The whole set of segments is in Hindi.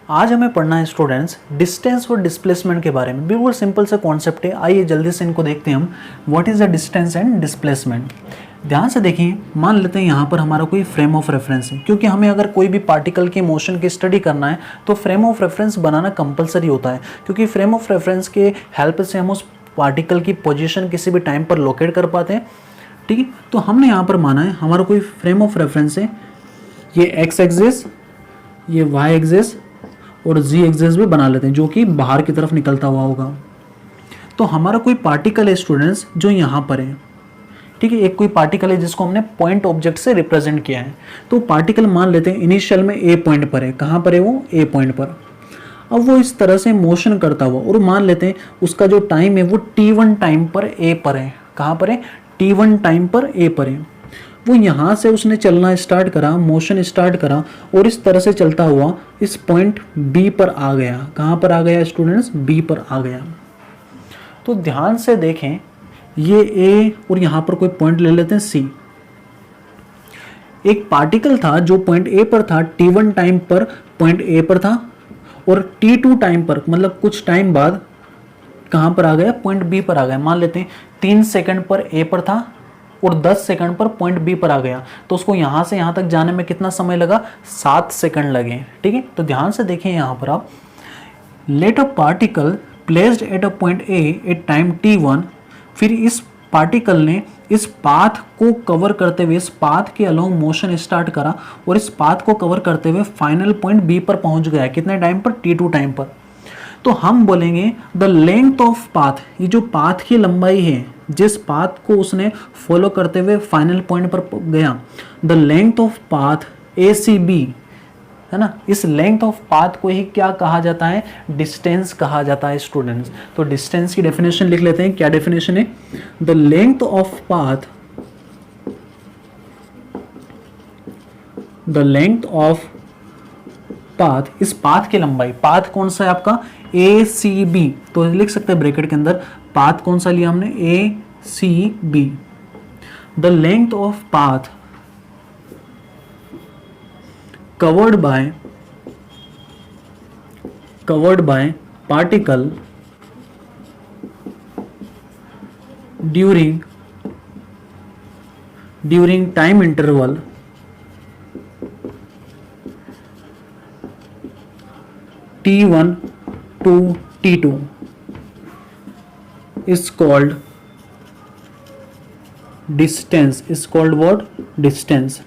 आज हमें पढ़ना है स्टूडेंट्स डिस्टेंस और डिस्प्लेसमेंट के बारे में। बिल्कुल सिंपल सा कॉन्सेप्ट है, आइए जल्दी से इनको देखते हैं हम। What is the distance and displacement. ध्यान से देखिए, मान लेते हैं यहाँ पर हमारा कोई फ्रेम ऑफ रेफरेंस है, क्योंकि हमें अगर कोई भी पार्टिकल की मोशन की स्टडी करना है तो frame of reference banana compulsory होता है, क्योंकि फ्रेम ऑफ रेफरेंस के हेल्प से हम उस पार्टिकल की पोजीशन किसी भी टाइम पर लोकेट कर पाते हैं। ठीक है, तो हमने यहाँ पर माना है हमारा कोई फ्रेम ऑफ रेफरेंस है, ये एक्स एक्सिस, ये वाई एक्सिस और जी एक्सिस भी बना लेते हैं, जो कि बाहर की तरफ निकलता हुआ होगा। तो हमारा कोई पार्टिकल है स्टूडेंट्स जो यहाँ पर है। ठीक है, एक कोई पार्टिकल है जिसको हमने पॉइंट ऑब्जेक्ट से रिप्रेजेंट किया है। तो पार्टिकल मान लेते हैं इनिशियल में ए पॉइंट पर है। कहाँ पर है वो? ए पॉइंट पर। अब वो इस तरह से मोशन करता हुआ, और मान लेते हैं उसका जो टाइम है वो t1 टाइम पर ए पर है। कहाँ पर है? t1 टाइम पर ए पर है। वो यहाँ से उसने चलना स्टार्ट करा, मोशन स्टार्ट करा, और इस तरह से चलता हुआ इस पॉइंट बी पर आ गया। कहाँ पर आ गया स्टूडेंट्स? बी पर आ गया। तो ध्यान से देखें, ये ए और यहाँ पर कोई पॉइंट ले लेते हैं सी। एक पार्टिकल था जो पॉइंट ए पर था, t1 टाइम पर पॉइंट ए पर था, और t2 टाइम पर मतलब कुछ टाइम बाद कहाँ पर आ गया? पॉइंट बी पर आ गया। मान लेते हैं 3 सेकंड पर ए पर था और 10 सेकंड पर पॉइंट बी पर आ गया, तो उसको यहाँ से यहाँ तक जाने में कितना समय लगा? 7 सेकंड लगे। ठीक है, तो ध्यान से देखें यहाँ पर आप, let a particle placed at a point A at time t1, फिर इस पार्टिकल ने इस पाथ को कवर करते हुए, इस पाथ के अलोंग मोशन स्टार्ट करा, और इस पाथ को कवर करते हुए फाइनल पॉइंट बी पर पहुंच गया। कितने टाइम पर? t2 टाइम पर। तो हम बोलेंगे द लेंथ ऑफ पाथ, ये जो पाथ की लंबाई है, जिस पाथ को उसने फॉलो करते हुए फाइनल पॉइंट पर गया, the length of path ACB, है ना, इस लेंथ ऑफ पाथ को ही क्या कहा जाता है? डिस्टेंस कहा जाता है स्टूडेंट्स। तो डिस्टेंस की डेफिनेशन लिख लेते हैं। क्या डेफिनेशन है? The length of path, the length of path, इस पाथ की लंबाई, पाथ कौन सा है आपका? ACB, तो लिख सकते हैं ब्रैकेट के अंदर, पाथ कौन सा लिया हमने? ACB। The length of path covered by particle during time interval t1 to t2 is called distance, is called what? Distance।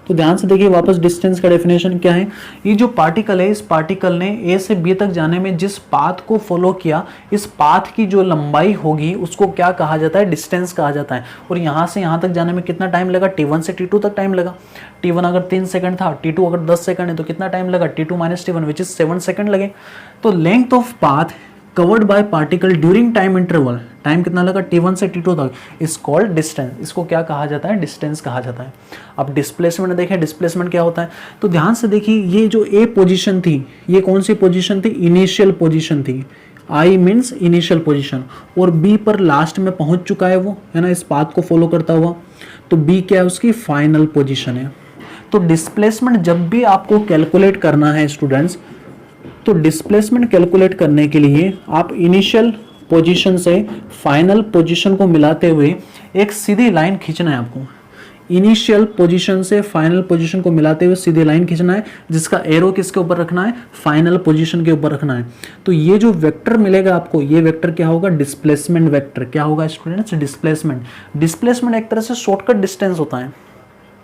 तो ध्यान से देखिए वापस, डिस्टेंस का डेफिनेशन क्या है? ये जो पार्टिकल है, इस पार्टिकल ने ए से बी तक जाने में जिस पाथ को फॉलो किया, इस पाथ की जो लंबाई होगी उसको क्या कहा जाता है? डिस्टेंस कहा जाता है। और यहाँ से यहाँ तक जाने में कितना टाइम लगा? t1 से t2 तक टाइम लगा। t1 अगर 3 सेकंड था, t2 अगर 10 सेकंड है, तो कितना टाइम लगा? t2 minus t1 which is 7 second लगे। तो length of path covered by particle during time interval, time कितना लगा? t1 से t2 तक, इज कॉल्ड डिस्टेंस। इसको क्या कहा जाता है? डिस्टेंस कहा जाता है। अब डिस्प्लेसमेंट देखें, डिस्प्लेसमेंट क्या होता है? तो ध्यान से देखिए, ये जो ए पोजीशन थी, ये कौन सी पोजीशन थी? इनिशियल पोजीशन थी। आई मीन्स इनिशियल पोजीशन, और बी पर लास्ट में पहुंच चुका है वो, है ना, इस पाथ को फॉलो करता हुआ। तो बी क्या है? उसकी फाइनल पोजीशन है। तो डिस्प्लेसमेंट जब भी आपको कैलकुलेट करना है स्टूडेंट्स, तो डिस्प्लेसमेंट कैलकुलेट करने के लिए आप इनिशियल पोजीशन से फाइनल पोजीशन को मिलाते हुए एक सीधी लाइन खींचना है आपको। इनिशियल पोजीशन से फाइनल पोजीशन को मिलाते हुए सीधी लाइन खींचना है, जिसका एरो किसके ऊपर रखना है? फाइनल पोजीशन के ऊपर रखना है। तो ये जो वेक्टर मिलेगा आपको, ये वेक्टर क्या होगा? Displacement vector. क्या होगा स्टूडेंट्स? डिस्प्लेसमेंट। डिस्प्लेसमेंट एक तरह से शॉर्टकट डिस्टेंस होता है।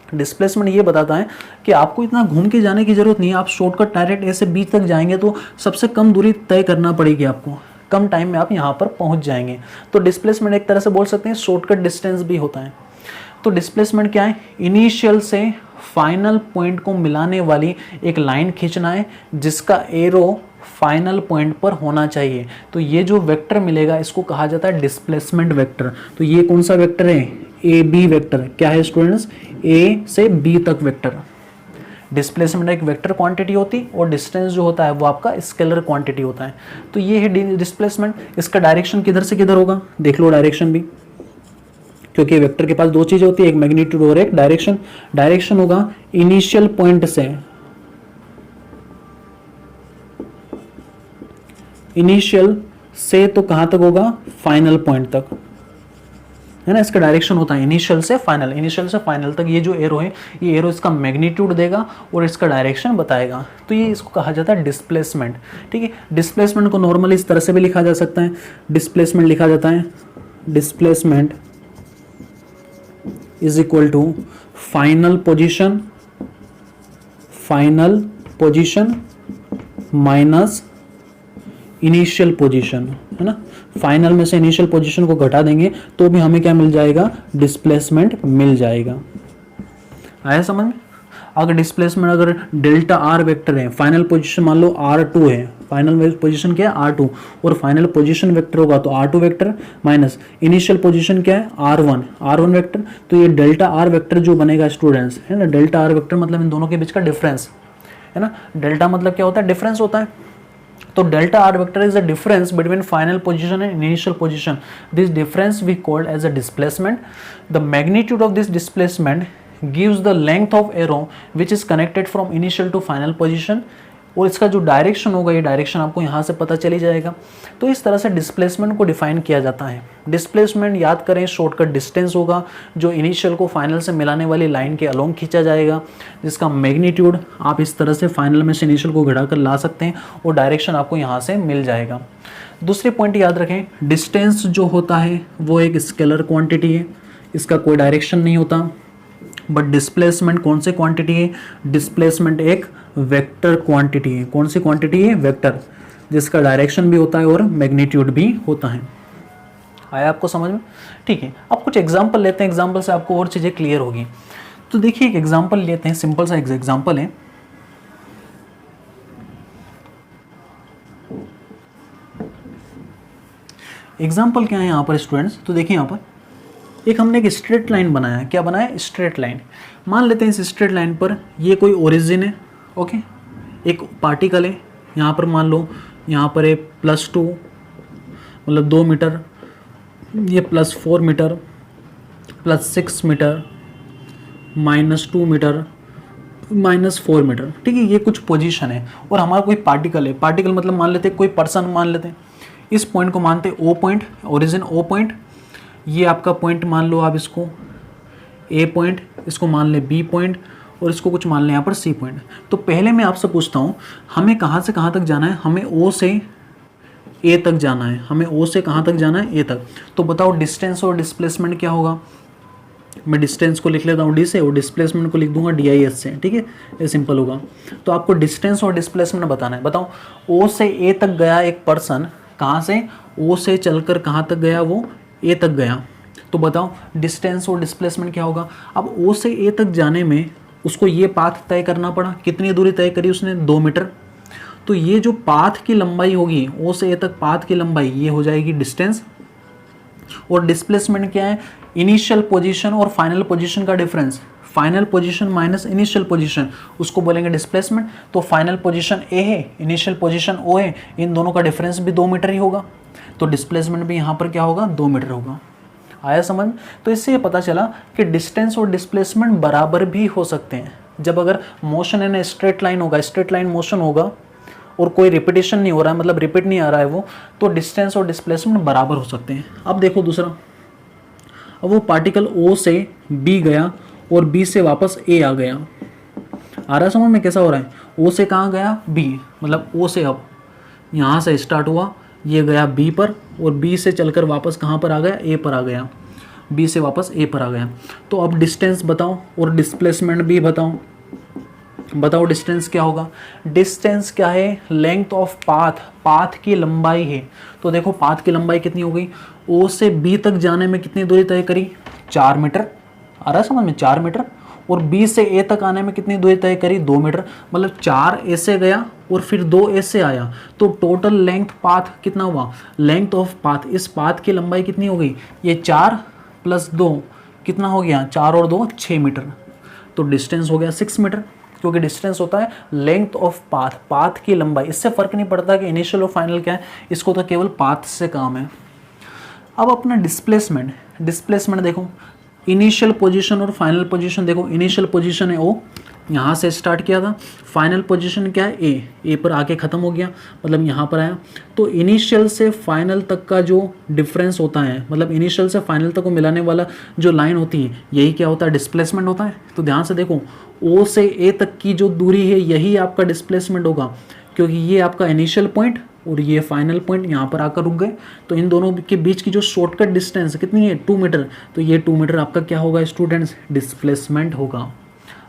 डिस्प्लेसमेंट ये बताता है कि आपको इतना घूम के जाने की जरूरत नहीं है, आप शॉर्टकट डायरेक्ट ए से बी तक जाएंगे तो सबसे कम दूरी तय करना पड़ेगी आपको, कम टाइम में आप यहाँ पर पहुँच जाएंगे। तो डिस्प्लेसमेंट एक तरह से बोल सकते हैं शॉर्टकट डिस्टेंस भी होता है। तो डिस्प्लेसमेंट क्या है? इनिशियल से फाइनल पॉइंट को मिलाने वाली एक लाइन खींचना है, जिसका एरो फाइनल पॉइंट पर होना चाहिए। तो ये जो वेक्टर मिलेगा इसको कहा जाता है डिस्प्लेसमेंट वेक्टर। तो ये कौन सा वेक्टर है? A B vector. क्या है स्टूडेंट्स? ए से बी तक वेक्टर। डिस्प्लेसमेंट एक वेक्टर क्वांटिटी होती, और डिस्टेंस जो होता है वो आपका स्केलर क्वांटिटी होता है। तो ये है डिस्प्लेसमेंट। इसका डायरेक्शन किधर से किधर होगा? देख लो डायरेक्शन भी, क्योंकि वेक्टर के पास दो चीजें होती है, एक मैग्नीट्यूड और एक डायरेक्शन। डायरेक्शन होगा इनिशियल पॉइंट से इनिशियल से तो कहाँ तक होगा, फाइनल पॉइंट तक, है ना। इसका डायरेक्शन होता है इनिशियल से फाइनल, इनिशियल से फाइनल तक। ये जो एरो है, ये एरो इसका मैग्नीट्यूड देगा और इसका डायरेक्शन बताएगा। तो ये इसको कहा जाता है डिस्प्लेसमेंट, ठीक है। डिस्प्लेसमेंट को नॉर्मली इस तरह से भी लिखा जा सकता है, डिस्प्लेसमेंट लिखा जाता है, displacement is equal to final position minus initial position, है ना। फाइनल में से इनिशियल पोजीशन को घटा देंगे तो भी हमें क्या मिल जाएगा, डिस्प्लेसमेंट मिल जाएगा। आया समझ में। अगर डिस्प्लेसमेंट अगर डेल्टा आर वेक्टर है, फाइनल पोजीशन मान लो R2 है, फाइनल पोजीशन क्या है R2, और फाइनल पोजीशन वेक्टर होगा तो R2 vector minus initial position क्या है R1 वेक्टर। तो ये डेल्टा आर वेक्टर जो बनेगा स्टूडेंट्स, है ना, डेल्टा आर वेक्टर मतलब इन दोनों के बीच का डिफरेंस, है ना। डेल्टा मतलब क्या होता है, डिफरेंस होता है। तो delta R vector is the difference between final position and initial position. This difference we called as a displacement. The magnitude of this displacement gives the length of arrow which is connected from initial to final position, और इसका जो डायरेक्शन होगा, ये डायरेक्शन आपको यहाँ से पता चली जाएगा। तो इस तरह से डिस्प्लेसमेंट को डिफाइन किया जाता है। डिस्प्लेसमेंट याद करें, शॉर्टकट डिस्टेंस होगा जो इनिशियल को फाइनल से मिलाने वाली लाइन के अलोंग खींचा जाएगा, जिसका मैग्नीट्यूड आप इस तरह से फाइनल में से इनिशियल को घटा कर ला सकते हैं और डायरेक्शन आपको यहाँ से मिल जाएगा। दूसरी पॉइंट याद रखें, डिस्टेंस जो होता है वो एक स्केलर क्वांटिटी है, इसका कोई डायरेक्शन नहीं होता। बट डिस्प्लेसमेंट कौन सी क्वांटिटी है, डिस्प्लेसमेंट एक वेक्टर क्वांटिटी है। कौन सी क्वांटिटी है, वेक्टर, जिसका डायरेक्शन भी होता है और मैग्नीट्यूड भी होता है। आया आपको समझ में, ठीक है। अब कुछ एग्जांपल लेते हैं, एग्जांपल से आपको और चीज़ें क्लियर होगी। तो देखिए एक एग्जांपल लेते हैं, सिंपल सा एग्जांपल है। एग्जांपल क्या है यहाँ पर स्टूडेंट्स, तो देखिए यहाँ पर एक हमने एक स्ट्रेट लाइन बनाया। क्या बनाया, स्ट्रेट लाइन। मान लेते हैं इस स्ट्रेट लाइन पर ये कोई ओरिजिन है, ओके, एक पार्टिकल है। यहाँ पर मान लो यहाँ पर है +2 मतलब 2 मीटर, ये +4 मीटर, +6 मीटर, -2 मीटर, -4 मीटर, ठीक है। ये कुछ पोजीशन है और हमारा कोई पार्टिकल है। पार्टिकल मतलब मान लेते हैं कोई पर्सन मान लेते हैं। इस पॉइंट को मानते हैं O point, origin O point. ये आपका पॉइंट मान लो आप इसको A पॉइंट, इसको मान ले B पॉइंट और इसको कुछ मान लें यहाँ पर C पॉइंट। तो पहले मैं आपसे पूछता हूँ हमें कहाँ से कहाँ तक जाना है, हमें O से A तक जाना है, हमें O से कहाँ तक जाना है, A तक। तो बताओ डिस्टेंस और डिस्प्लेसमेंट क्या होगा। मैं डिस्टेंस को लिख लेता हूँ D से और डिस्प्लेसमेंट को लिख दूंगा DIS से, ठीक है, ये सिंपल होगा। तो आपको डिस्टेंस और डिस्प्लेसमेंट बताना है। बताओ O से A तक गया एक पर्सन, कहाँ से, O से चलकर कहाँ तक गया, वो A तक गया। तो बताओ डिस्टेंस और डिस्प्लेसमेंट क्या होगा। अब O से A तक जाने में उसको ये पाथ तय करना पड़ा। कितनी दूरी तय करी उसने, 2 मीटर। तो ये जो पाथ की लंबाई होगी, O से A तक पाथ की लंबाई, ये हो जाएगी डिस्टेंस। और डिस्प्लेसमेंट क्या है, इनिशियल पोजीशन और फाइनल पोजीशन का difference, final position minus initial position, उसको बोलेंगे डिस्प्लेसमेंट। तो फाइनल पोजीशन A है, इनिशियल पोजीशन O है, इन दोनों का डिफरेंस भी 2 मीटर ही होगा। तो डिस्प्लेसमेंट भी यहाँ पर क्या होगा, 2 मीटर होगा। आया समझ। तो इससे ये पता चला कि डिस्टेंस और डिस्प्लेसमेंट बराबर भी हो सकते हैं। जब अगर मोशन है ना, स्ट्रेट लाइन होगा, स्ट्रेट लाइन मोशन होगा और कोई रिपीटेशन नहीं हो रहा है, मतलब रिपीट नहीं आ रहा है वो, तो डिस्टेंस और डिस्प्लेसमेंट बराबर हो सकते हैं। अब देखो दूसरा, अब वो पार्टिकल O से B गया और B से वापस A आ गया। आ रहा है समझ में कैसा हो रहा है। O से कहाँ गया, B, मतलब O से अब यहाँ से स्टार्ट हुआ, ये गया B पर और B से चलकर वापस कहाँ पर आ गया, A पर आ गया, B से वापस A पर आ गया। तो अब डिस्टेंस बताओ और डिस्प्लेसमेंट भी बताओ। बताओ डिस्टेंस क्या होगा। डिस्टेंस क्या है, लेंथ ऑफ पाथ, पाथ की लंबाई है। तो देखो पाथ की लंबाई कितनी हो गई, O से B तक जाने में कितनी दूरी तय करी, 4 मीटर। आ रहा है समझ में, 4 मीटर। और B से A तक आने में कितनी दूरी तय करी, 2 मीटर। मतलब 4 A से गया और फिर 2 A से आया। तो टोटल लेंथ पाथ कितना हुआ, लेंथ ऑफ पाथ, इस पाथ की लंबाई कितनी हो गई, ये 4 + 2 कितना हो गया, 4 और 2 6 मीटर। तो डिस्टेंस हो गया 6 मीटर, क्योंकि डिस्टेंस होता है लेंथ ऑफ पाथ, पाथ की लंबाई। इससे फर्क नहीं पड़ता कि इनिशियल और फाइनल क्या है, इसको तो केवल पाथ से काम है। अब अपना डिस्प्लेसमेंट, डिस्प्लेसमेंट देखो, इनिशियल पोजीशन और फाइनल पोजीशन देखो। इनिशियल पोजीशन है O, यहाँ से स्टार्ट किया था, फाइनल पोजीशन क्या है ए पर आके ख़त्म हो गया, मतलब यहाँ पर आया। तो इनिशियल से फाइनल तक का जो डिफरेंस होता है, मतलब इनिशियल से फाइनल तक को मिलाने वाला जो लाइन होती है, यही क्या होता है, डिस्प्लेसमेंट होता है। तो ध्यान से देखो, ओ से ए तक की जो दूरी है यही आपका डिस्प्लेसमेंट होगा, क्योंकि ये आपका इनिशियल पॉइंट और ये फाइनल पॉइंट यहाँ पर आकर रुक गए। तो इन दोनों के बीच की जो शॉर्टकट डिस्टेंस कितनी है, 2 मीटर। तो ये 2 मीटर आपका क्या होगा स्टूडेंट्स, डिस्प्लेसमेंट होगा।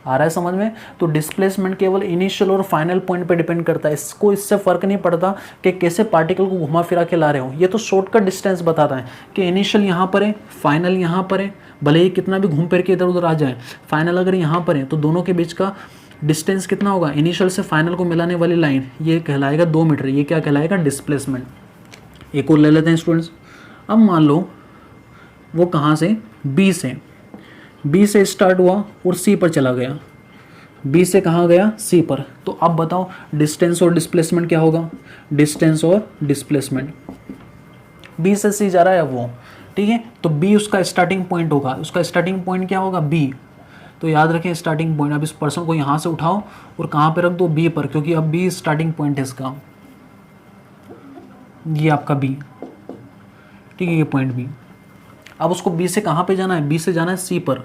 आ रहा है समझ में। तो डिस्प्लेसमेंट केवल इनिशियल और फाइनल पॉइंट पे डिपेंड करता है, इसको इससे फर्क नहीं पड़ता कि कैसे पार्टिकल को घुमा फिरा के ला रहे हो। ये तो शॉर्टकट डिस्टेंस बताता है कि इनिशियल यहाँ पर है, फाइनल यहाँ पर है, भले ही कितना भी घूम फिर के इधर उधर आ जाए, फाइनल अगर यहाँ पर है तो दोनों के बीच का डिस्टेंस कितना होगा, इनिशियल से फाइनल को मिलाने वाली लाइन, ये कहलाएगा 2 मीटर। ये क्या कहलाएगा, डिस्प्लेसमेंट। एक और ले लेते हैं स्टूडेंट्स। अब मान लो वो कहाँ से, बी से स्टार्ट हुआ और सी पर चला गया, बी से कहाँ गया, सी पर। तो अब बताओ डिस्टेंस और डिस्प्लेसमेंट क्या होगा, डिस्टेंस और डिस्प्लेसमेंट। बी से सी जा रहा है वो, ठीक है। तो बी उसका स्टार्टिंग पॉइंट होगा, उसका स्टार्टिंग पॉइंट क्या होगा, बी। तो याद रखें स्टार्टिंग पॉइंट। अब इस पर्सन को यहाँ से उठाओ और कहाँ पे रख दो, बी पर, क्योंकि अब बी स्टार्टिंग पॉइंट है इसका, ये आपका बी, ठीक है, ये पॉइंट बी। अब उसको बी से कहाँ पे जाना है, बी से जाना है सी पर,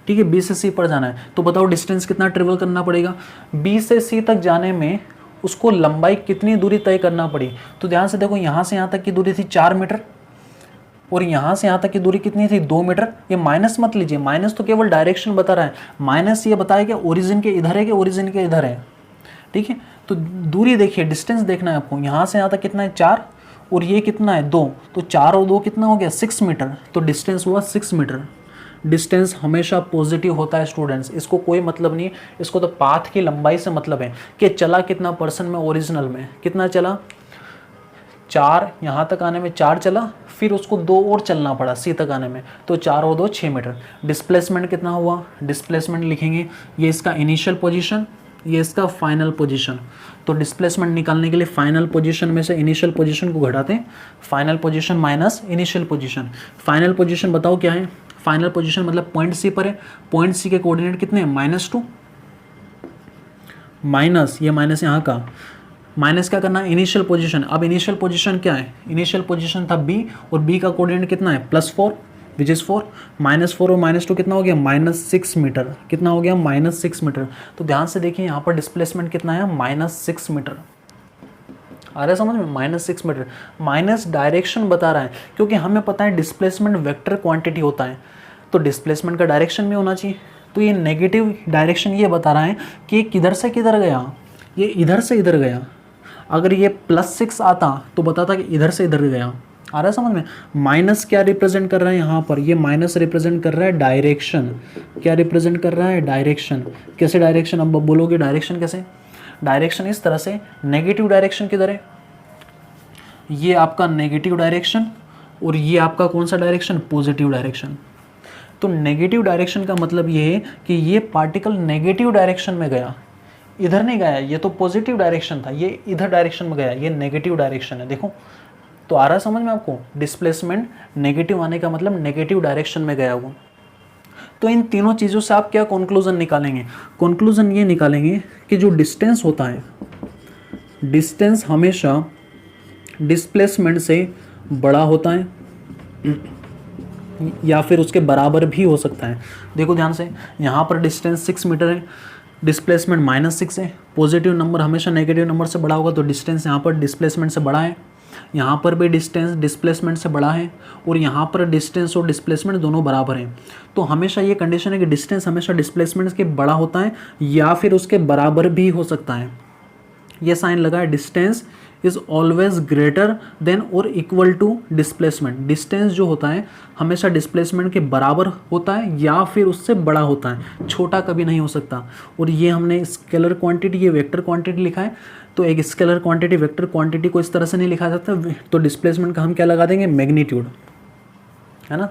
ठीक है, बी से सी पर जाना है। तो बताओ डिस्टेंस कितना ट्रेवल करना पड़ेगा, बी से सी तक जाने में उसको लंबाई कितनी दूरी तय करना पड़ी। तो ध्यान से देखो, यहाँ से यहाँ तक की दूरी थी 4 मीटर और यहाँ से यहाँ तक की दूरी कितनी थी, 2 मीटर। ये माइनस मत लीजिए, माइनस तो केवल डायरेक्शन बता रहा है, माइनस ये बताया कि ओरिजिन के इधर है कि ओरिजिन के इधर है, ठीक है। तो दूरी देखिए, डिस्टेंस देखना है आपको, यहाँ से यहाँ तक कितना है 4 और ये कितना है 2, तो 4 और 2 कितना हो गया 6 मीटर। तो डिस्टेंस हुआ 6 मीटर। डिस्टेंस हमेशा पॉजिटिव होता है स्टूडेंट्स, इसको कोई मतलब नहीं, इसको तो पाथ की लंबाई से मतलब है कि चला कितना पर्सन में, ओरिजिनल में कितना चला, 4, यहाँ तक आने में 4 चला, फिर उसको 2 और चलना पड़ा सी तक आने में, तो 4 और 2 6 मीटर। डिस्प्लेसमेंट कितना हुआ, डिस्प्लेसमेंट लिखेंगे, ये इसका इनिशियल पोजीशन, ये इसका फाइनल पोजीशन। तो डिस्प्लेसमेंट निकालने के लिए फाइनल पोजीशन में से इनिशियल पोजीशन को घटाते हैं, final position minus initial position. Final position बताओ क्या है, फाइनल पोजीशन मतलब पॉइंट सी पर है, पॉइंट सी के कोऑर्डिनेट कितने हैं, -2, माइनस ये माइनस यहाँ का, माइनस क्या करना है, इनिशियल पोजीशन। अब इनिशियल पोजीशन क्या है, इनिशियल पोजीशन था बी और बी का कोऑर्डिनेट कितना है, +4 विच इज़ 4, -4 और -2 कितना हो गया, -6 मीटर। कितना हो गया, -6 मीटर। तो ध्यान से देखिए यहाँ पर डिस्प्लेसमेंट कितना है, -6 मीटर। आ रहा है समझ में, -6 मीटर। माइनस डायरेक्शन बता रहा है, क्योंकि हमें पता है डिस्प्लेसमेंट वेक्टर क्वांटिटी होता है, तो डिस्प्लेसमेंट का डायरेक्शन भी होना चाहिए। तो ये नेगेटिव डायरेक्शन ये बता रहा है कि किधर से किधर गया, ये इधर से इधर गया। अगर ये +6 आता तो बताता कि इधर से इधर गया। आ रहा है समझ में। माइनस क्या रिप्रेजेंट कर रहा है यहाँ पर, ये माइनस रिप्रेजेंट कर रहा है डायरेक्शन। क्या रिप्रेजेंट कर रहा है, डायरेक्शन। कैसे डायरेक्शन, अब बोलोगे डायरेक्शन कैसे, डायरेक्शन इस तरह से, नेगेटिव डायरेक्शन किधर है, ये आपका नेगेटिव डायरेक्शन और ये आपका कौन सा डायरेक्शन, पॉजिटिव डायरेक्शन। तो नेगेटिव डायरेक्शन का मतलब ये है कि ये पार्टिकल नेगेटिव डायरेक्शन में गया, इधर नहीं गया, ये तो पॉजिटिव डायरेक्शन था, ये इधर डायरेक्शन में गया, ये नेगेटिव डायरेक्शन है। देखो तो आ रहा है समझ में आपको, डिस्प्लेसमेंट नेगेटिव आने का मतलब नेगेटिव डायरेक्शन में गया वो। तो इन तीनों चीज़ों से आप क्या कंक्लूजन निकालेंगे, कंक्लूजन ये निकालेंगे कि जो डिस्टेंस होता है, डिस्टेंस हमेशा डिस्प्लेसमेंट से बड़ा होता है या फिर उसके बराबर भी हो सकता है। देखो ध्यान से, यहाँ पर डिस्टेंस 6 मीटर है, डिस्प्लेसमेंट -6 है। पॉजिटिव नंबर हमेशा नेगेटिव नंबर से बड़ा होगा, तो डिस्टेंस यहाँ पर डिस्प्लेसमेंट से बड़ा है, यहाँ पर भी डिस्टेंस डिस्प्लेसमेंट से बड़ा है और यहाँ पर डिस्टेंस और डिस्प्लेसमेंट दोनों बराबर हैं। तो हमेशा ये कंडीशन है कि डिस्टेंस हमेशा डिस्प्लेसमेंट के बड़ा होता है या फिर उसके बराबर भी हो सकता है। ये साइन लगा है, distance is always greater than और इक्वल टू डिस्प्लेसमेंट। डिस्टेंस जो होता है हमेशा डिस्प्लेसमेंट के बराबर होता है या फिर उससे बड़ा होता है, छोटा कभी नहीं हो सकता। और ये हमने स्केलर क्वांटिटी, ये वेक्टर क्वांटिटी लिखा है, तो एक स्केलर क्वांटिटी वेक्टर क्वांटिटी को इस तरह से नहीं लिखा जाता, तो डिस्प्लेसमेंट का हम क्या लगा देंगे, मैग्नीट्यूड, है ना।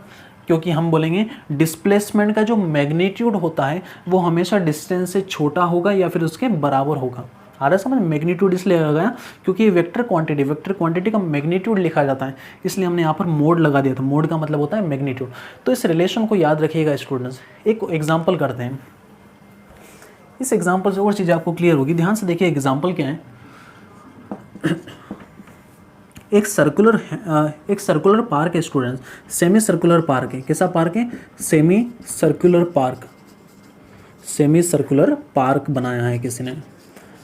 क्योंकि हम बोलेंगे डिस्प्लेसमेंट का जो मैग्नीट्यूड होता है वो हमेशा डिस्टेंस से छोटा होगा या फिर उसके बराबर होगा। आ रहा है समझ, मैग्नीट्यूड इसलिए लगा गया क्योंकि वेक्टर क्वांटिटी का मैग्नीट्यूड लिखा जाता है, इसलिए हमने यहाँ पर मोड लगा दिया था। मोड का मतलब होता है मैग्नीट्यूड। तो इस रिलेशन को याद रखिएगा स्टूडेंट्स। एक एग्जांपल करते हैं, इस एग्जाम्पल से और चीज़ें आपको क्लियर होगी। ध्यान से देखिए एग्जाम्पल क्या है। एक सर्कुलर पार्क है स्टूडेंट्स, सेमी सर्कुलर पार्क है। कैसा पार्क है? सेमी सर्कुलर पार्क बनाया है किसी ने।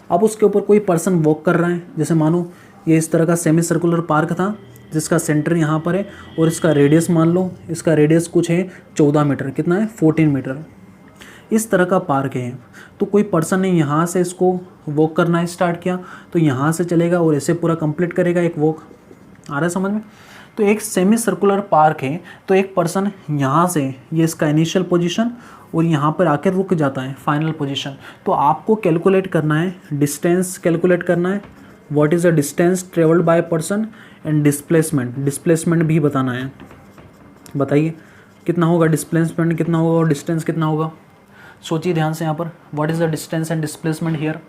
अब उसके ऊपर कोई पर्सन वॉक कर रहा है। जैसे मानो ये इस तरह का सेमी सर्कुलर पार्क था जिसका सेंटर यहाँ पर है और इसका रेडियस मान लो, इसका रेडियस कुछ है 14 मीटर। कितना है? 14 मीटर। इस तरह का पार्क है। तो कोई पर्सन ने यहाँ से इसको वॉक करना स्टार्ट किया तो यहाँ से चलेगा और ऐसे पूरा कंप्लीट करेगा एक वॉक। आ रहा है समझ में? तो एक सेमी सर्कुलर पार्क है, तो एक पर्सन यहाँ से, ये इसका इनिशियल पोजीशन और यहाँ पर आकर रुक जाता है फाइनल पोजीशन। तो आपको कैलकुलेट करना है, डिस्टेंस कैलकुलेट करना है, what is the distance travelled by person and displacement भी बताना है। बताइए कितना होगा डिस्प्लेसमेंट, कितना होगा और डिस्टेंस कितना होगा? सोचिए ध्यान से यहाँ पर, what is the distance and displacement here.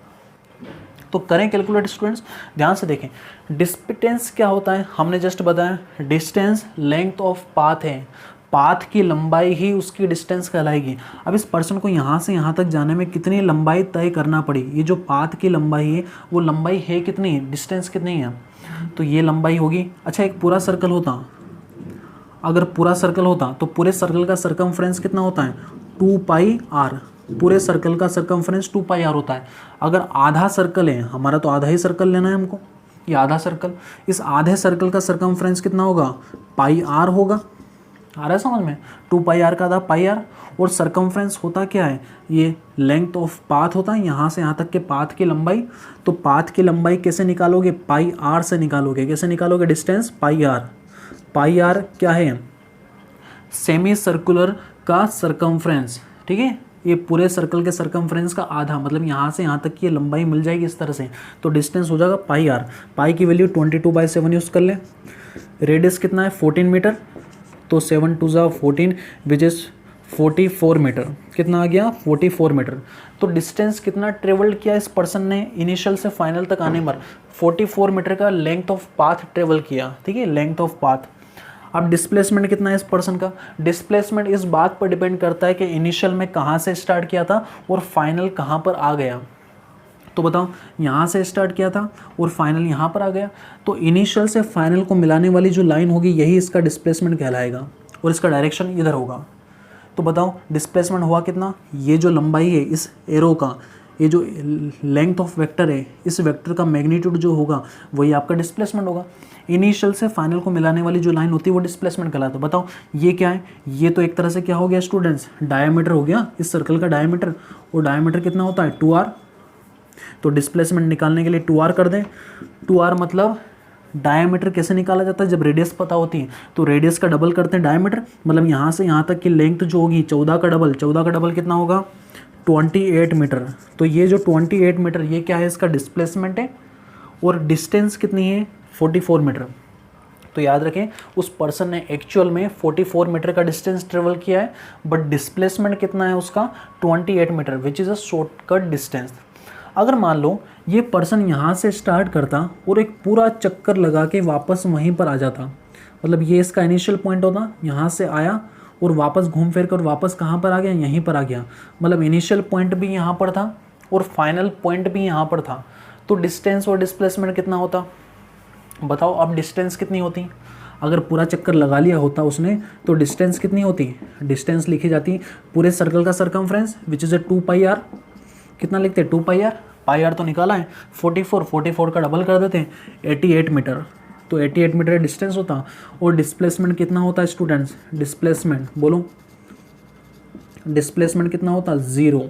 तो करें कैलकुलेट स्टूडेंट्स, ध्यान से देखें। डिस्टेंस क्या होता है? हमने जस्ट बताया, डिस्टेंस लेंथ ऑफ पाथ है, पाथ की लंबाई ही उसकी डिस्टेंस कहलाएगी। अब इस पर्सन को यहाँ से यहाँ तक जाने में कितनी लंबाई तय करना पड़ी, ये जो पाथ की लंबाई है वो लंबाई है कितनी, डिस्टेंस कितनी है, तो ये लंबाई होगी। अच्छा एक पूरा सर्कल होता, अगर पूरा सर्कल होता तो पूरे सर्कल का सरकमफ्रेंस कितना होता है? 2 पाई आर। पूरे सर्कल का सरकमफ्रेंस 2 पाई आर होता है। अगर आधा सर्कल है हमारा तो आधा ही सर्कल लेना है हमको, ये आधा सर्कल, इस आधे सर्कल का सरकमफ्रेंस कितना होगा? पाई आर होगा। आ रहा है समझ में? 2 पाई आर का आधा पाई आर। और सरकमफ्रेंस होता क्या है? ये लेंथ ऑफ पाथ होता है, यहाँ से यहाँ तक के पाथ की लंबाई। तो पाथ की लंबाई कैसे निकालोगे? पाई आर से निकालोगे। कैसे निकालोगे distance? Pi R. Pi R क्या है? सेमी सर्कुलर का सरकमफ्रेंस, ठीक है, ये पूरे सर्कल के सरकमफ्रेंस का आधा, मतलब यहाँ से यहाँ तक की ये लंबाई मिल जाएगी इस तरह से। तो डिस्टेंस हो जाएगा पाई आर। पाई की वैल्यू 22/7 यूज़ कर लें। रेडियस कितना है? 14 मीटर। तो 7 2 जा 14 विच इज़ 44 मीटर। कितना आ गया? 44 मीटर। तो डिस्टेंस कितना ट्रेवल किया इस पर्सन ने इनिशियल से फाइनल तक आने पर? 44 मीटर का लेंथ ऑफ पाथ ट्रेवल किया, ठीक है, लेंथ ऑफ पाथ। अब डिस्प्लेसमेंट कितना है इस पर्सन का? डिस्प्लेसमेंट इस बात पर डिपेंड करता है कि इनिशियल में कहाँ से स्टार्ट किया था और फाइनल कहाँ पर आ गया। तो बताओ, यहाँ से स्टार्ट किया था और फाइनल यहाँ पर आ गया, तो इनिशियल से फाइनल को मिलाने वाली जो लाइन होगी यही इसका डिस्प्लेसमेंट कहलाएगा और इसका डायरेक्शन इधर होगा। तो बताओ डिस्प्लेसमेंट हुआ कितना? ये जो लंबाई है इस एरो का, ये जो लेंथ ऑफ वेक्टर है, इस वेक्टर का मैग्नीट्यूड जो होगा वही आपका डिस्प्लेसमेंट होगा। इनिशियल से फाइनल को मिलाने वाली जो लाइन होती है वो डिस्प्लेसमेंट कहलाता है। बताओ ये क्या है? ये तो एक तरह से क्या हो गया स्टूडेंट्स? डायमीटर हो गया इस सर्कल का डायमीटर। और डायमीटर कितना होता है? 2r। तो डिस्प्लेसमेंट निकालने के लिए 2r कर दें। 2r मतलब डायमीटर कैसे निकाला जाता है? जब रेडियस पता होती है तो रेडियस का डबल करते हैं डायमीटर, मतलब यहाँ से यहाँ तक की लेंथ जो होगी 14 का डबल, 14 का डबल कितना होगा? 28 मीटर। तो ये जो 28 मीटर ये क्या है? इसका डिस्प्लेसमेंट है। और डिस्टेंस कितनी है? 44 मीटर। तो याद रखें उस पर्सन ने एक्चुअल में 44 मीटर का डिस्टेंस ट्रेवल किया है, बट डिस्प्लेसमेंट कितना है उसका? 28 metre, which is a shortcut distance. अगर मान लो ये पर्सन यहाँ से स्टार्ट करता और एक पूरा चक्कर लगा के वापस वहीं पर आ जाता, मतलब ये इसका इनिशियल पॉइंट होता, यहाँ से आया और वापस घूम फिर कर वापस कहाँ पर आ गया? यहीं पर आ गया। मतलब इनिशियल पॉइंट भी यहाँ पर था और फाइनल पॉइंट भी यहाँ पर था। तो डिस्टेंस और डिस्प्लेसमेंट कितना होता? बताओ अब डिस्टेंस कितनी होती? अगर पूरा चक्कर लगा लिया होता उसने तो डिस्टेंस कितनी होती? डिस्टेंस लिखी जाती पूरे सर्कल का circumference which is a 2 pi R. कितना लिखते हैं? 2 पाई आर। पाई आर तो निकाला है 44 का डबल कर देते हैं 88 मीटर। तो 88 मीटर डिस्टेंस होता। और डिस्प्लेसमेंट कितना होता है स्टूडेंट्स? डिस्प्लेसमेंट बोलो, डिस्प्लेसमेंट कितना होता? 0।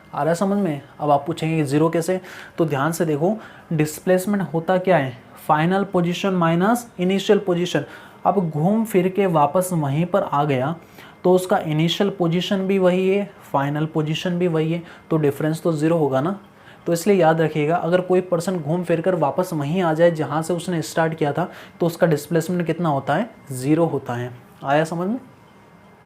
आ रहा है समझ में? अब आप पूछेंगे 0 कैसे? तो ध्यान से देखो, डिस्प्लेसमेंट होता क्या है? Final position minus initial position. अब घूम फिर के वापस वहीं पर आ गया तो उसका इनिशियल पोजीशन भी वही है, फाइनल पोजीशन भी वही है, तो डिफरेंस तो 0 होगा ना। तो इसलिए याद रखिएगा, अगर कोई पर्सन घूम फिर कर वापस वहीं आ जाए जहाँ से उसने स्टार्ट किया था तो उसका डिस्प्लेसमेंट कितना होता है? 0 होता है। आया समझ में?